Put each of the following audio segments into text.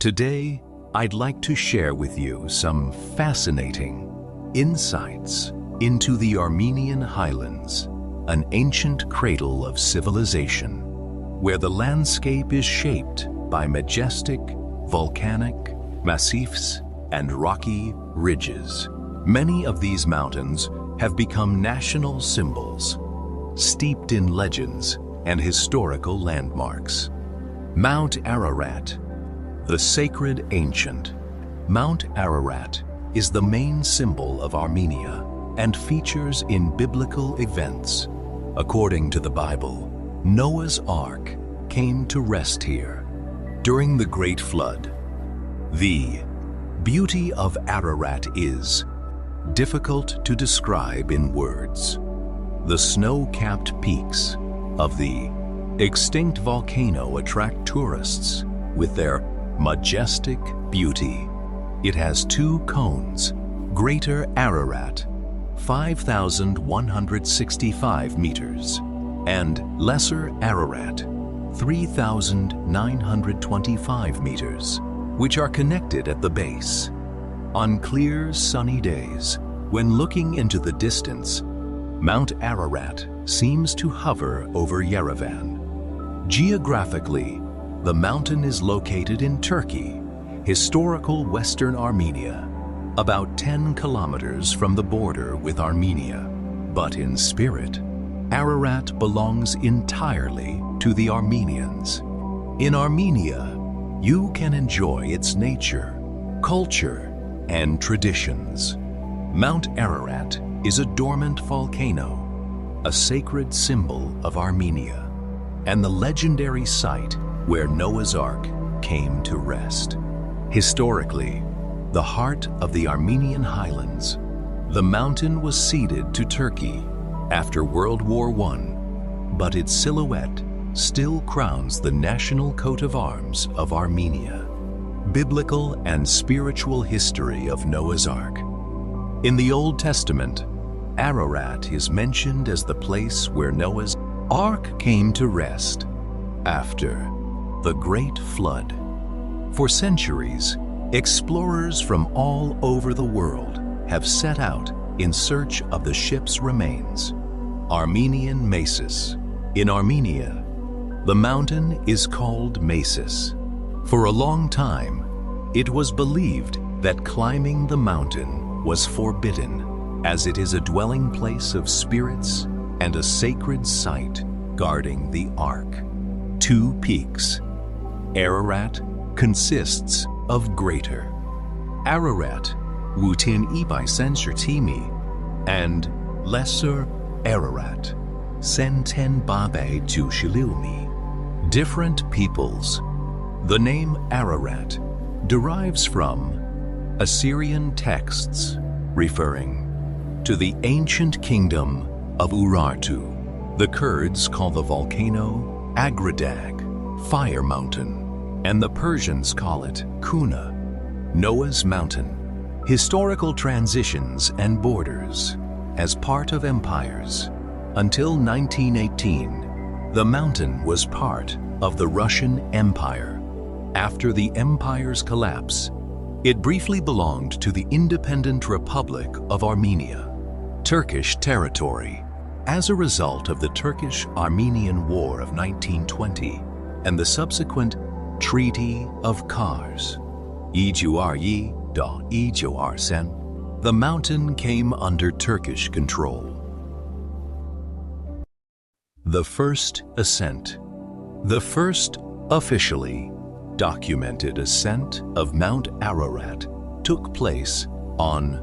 Today, I'd like to share with you some fascinating insights into the Armenian highlands, an ancient cradle of civilization, where the landscape is shaped by majestic, volcanic massifs and rocky ridges. Many of these mountains have become national symbols, steeped in legends and historical landmarks. Mount Ararat, the sacred ancient. Mount Ararat is the main symbol of Armenia and features in biblical events. According to the Bible, Noah's Ark came to rest here during the Great Flood. The beauty of Ararat is difficult to describe in words. The snow-capped peaks of the extinct volcano attract tourists with their majestic beauty. It has two cones: Greater Ararat, 5,165 meters, and Lesser Ararat, 3,925 meters, which are connected at the base. On clear, sunny days, when looking into the distance, Mount Ararat seems to hover over Yerevan. Geographically, the mountain is located in Turkey, historical Western Armenia, about 10 kilometers from the border with Armenia. But in spirit, Ararat belongs entirely to the Armenians. In Armenia, you can enjoy its nature, culture, and traditions. Mount Ararat is a dormant volcano, a sacred symbol of Armenia, and the legendary site where Noah's Ark came to rest. Historically, the heart of the Armenian highlands, the mountain was ceded to Turkey after World War I, but its silhouette still crowns the national coat of arms of Armenia. Biblical and spiritual history of Noah's Ark. In the Old Testament, Ararat is mentioned as the place where Noah's Ark came to rest after the Great Flood. For centuries, explorers from all over the world have set out in search of the ship's remains. Armenian Masis. In Armenia, the mountain is called Masis. For a long time, it was believed that climbing the mountain was forbidden, as it is a dwelling place of spirits and a sacred site guarding the Ark. Two peaks. Ararat consists of Greater Ararat, Wutin Ibai Sensor Timi, and Lesser Ararat, Senten Babe Tu Shilumi. Different peoples. The name Ararat derives from Assyrian texts referring to the ancient kingdom of Urartu. The Kurds call the volcano Agradag, Fire Mountain, and the Persians call it Kuna, Noah's Mountain. Historical transitions and borders. As part of empires, until 1918, the mountain was part of the Russian Empire. After the empire's collapse, it briefly belonged to the Independent Republic of Armenia, Turkish territory. As a result of the Turkish-Armenian War of 1920 and the subsequent Treaty of Kars, the mountain came under Turkish control. The first ascent. The first officially documented ascent of Mount Ararat took place on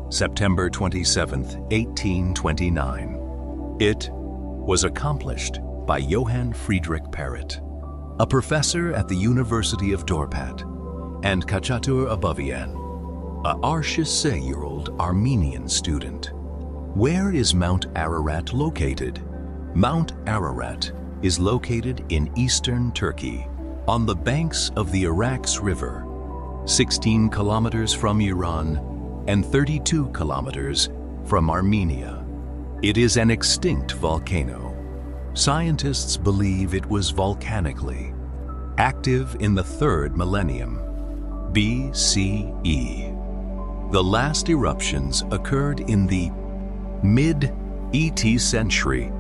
September 27, 1829. It was accomplished by Johann Friedrich Parrot, a professor at the University of Dorpat, and Kachatur Abavian, a 6-year-old Armenian student. Where is Mount Ararat located? Mount Ararat is located in eastern Turkey, on the banks of the Arax River, 16 kilometers from Iran and 32 kilometers from Armenia. It is an extinct volcano. Scientists believe it was volcanically active in the 3rd millennium, BCE. The last eruptions occurred in the mid-ET century,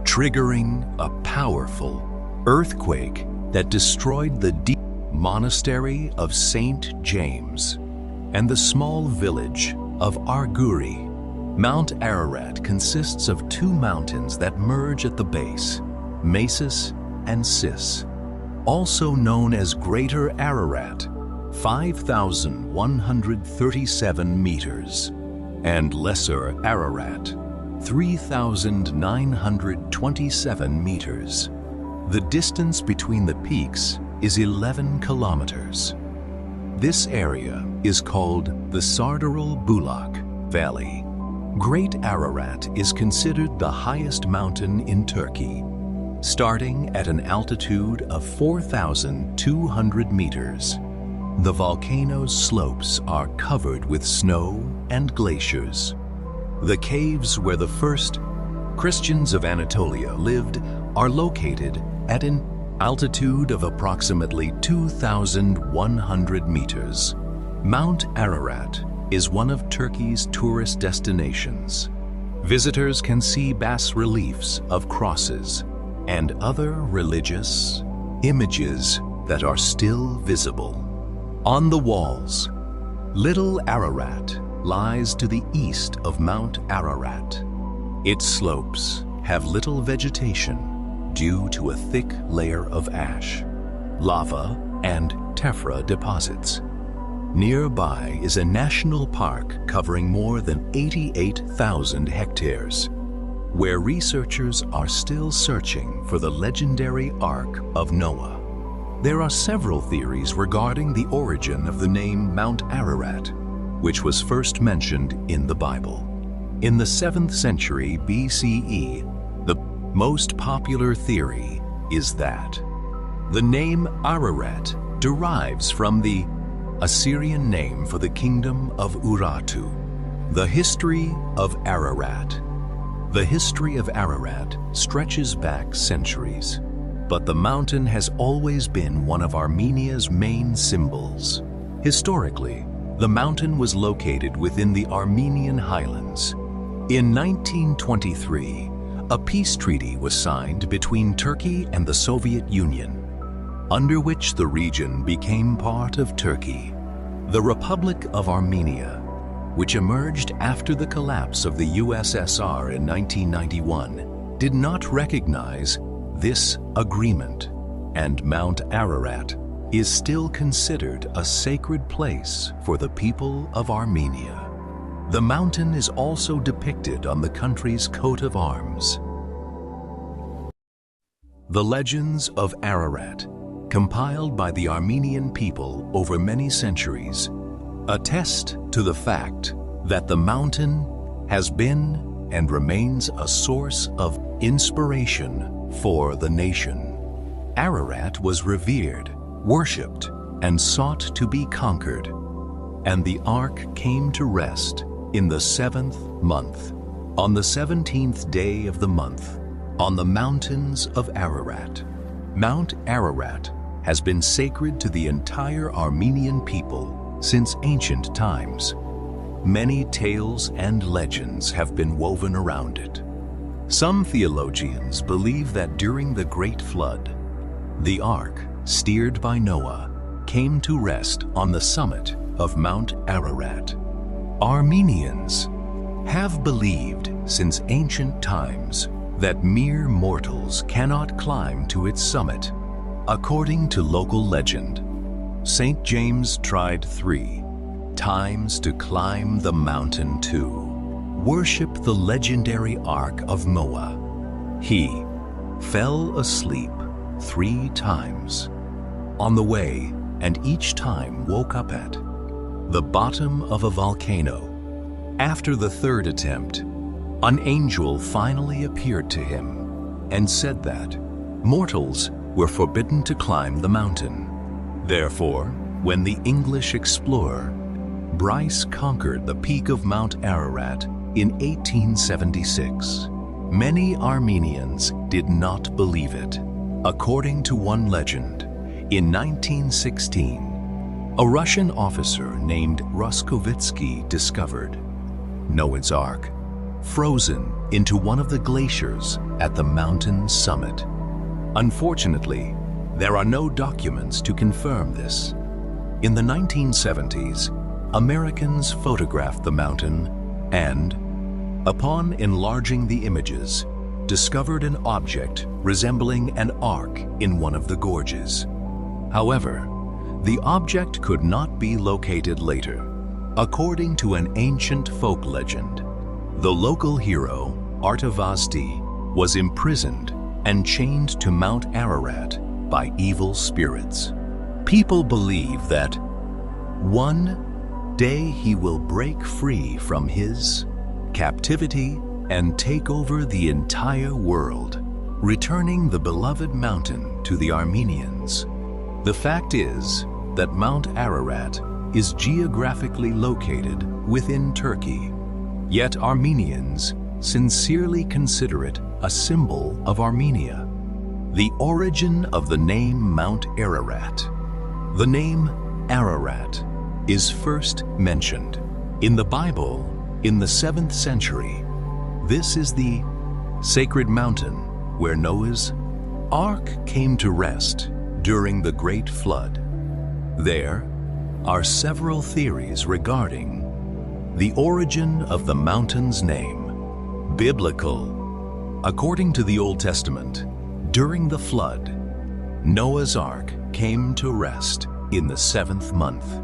triggering a powerful earthquake that destroyed the deep monastery of St. James and the small village of Arguri. Mount Ararat consists of two mountains that merge at the base, Masis and Sis, also known as Greater Ararat, 5,137 meters, and Lesser Ararat, 3,927 meters. The distance between the peaks is 11 kilometers. This area is called the Sardaral Bulak Valley. Great Ararat is considered the highest mountain in Turkey, starting at an altitude of 4,200 meters. The volcano's slopes are covered with snow and glaciers. The caves where the first Christians of Anatolia lived are located at an altitude of approximately 2,100 meters. Mount Ararat is one of Turkey's tourist destinations. Visitors can see bas-reliefs of crosses and other religious images that are still visible. On the walls, Little Ararat lies to the east of Mount Ararat. Its slopes have little vegetation due to a thick layer of ash, lava, and tephra deposits. Nearby is a national park covering more than 88,000 hectares, where researchers are still searching for the legendary Ark of Noah. There are several theories regarding the origin of the name Mount Ararat, which was first mentioned in the Bible. In the 7th century BCE, the most popular theory is that the name Ararat derives from the Assyrian name for the kingdom of Urartu. The history of Ararat. The history of Ararat stretches back centuries, but the mountain has always been one of Armenia's main symbols. Historically, the mountain was located within the Armenian highlands. In 1923, a peace treaty was signed between Turkey and the Soviet Union, under which the region became part of Turkey. The Republic of Armenia, which emerged after the collapse of the USSR in 1991, did not recognize this agreement, and Mount Ararat is still considered a sacred place for the people of Armenia. The mountain is also depicted on the country's coat of arms. The legends of Ararat, compiled by the Armenian people over many centuries, attest to the fact that the mountain has been and remains a source of inspiration for the nation. Ararat was revered, worshipped, and sought to be conquered, and the ark came to rest in the 7th month, on the 17th day of the month, on the mountains of Ararat. Mount Ararat has been sacred to the entire Armenian people since ancient times. Many tales and legends have been woven around it. Some theologians believe that during the Great Flood, the ark, steered by Noah, came to rest on the summit of Mount Ararat. Armenians have believed since ancient times that mere mortals cannot climb to its summit. According to local legend, St. James tried 3 times to climb the mountain to worship the legendary Ark of Noah. He fell asleep 3 times on the way, and each time woke up at the bottom of a volcano. After the 3rd attempt, an angel finally appeared to him and said that mortals were forbidden to climb the mountain. Therefore, when the English explorer Bryce conquered the peak of Mount Ararat in 1876, many Armenians did not believe it. According to one legend, in 1916, A Russian officer named Roskovitsky discovered Noah's Ark, frozen into one of the glaciers at the mountain summit. Unfortunately, there are no documents to confirm this. In the 1970s, Americans photographed the mountain and, upon enlarging the images, discovered an object resembling an ark in one of the gorges. However, the object could not be located later. According to an ancient folk legend, the local hero, Artavasdi, was imprisoned and chained to Mount Ararat by evil spirits. People believe that one day he will break free from his captivity and take over the entire world, returning the beloved mountain to the Armenians. The fact is that Mount Ararat is geographically located within Turkey, yet Armenians sincerely consider it a symbol of Armenia. The origin of the name Mount Ararat. The name Ararat is first mentioned in the Bible in the 7th century. This is the sacred mountain where Noah's Ark came to rest during the Great Flood. There are several theories regarding the origin of the mountain's name. Biblical. According to the Old Testament, during the flood, Noah's Ark came to rest in the 7th month.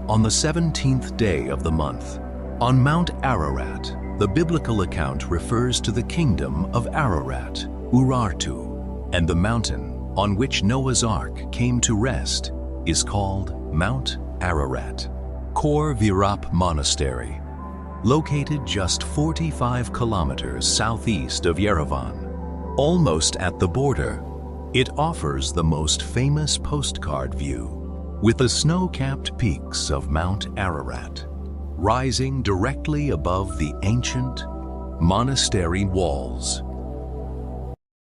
On the 17th day of the month, on Mount Ararat, the biblical account refers to the kingdom of Ararat, Urartu, and the mountain on which Noah's Ark came to rest is called Mount Ararat. Kor Virap Monastery, located just 45 kilometers southeast of Yerevan. Almost at the border, it offers the most famous postcard view, with the snow-capped peaks of Mount Ararat, rising directly above the ancient monastery walls.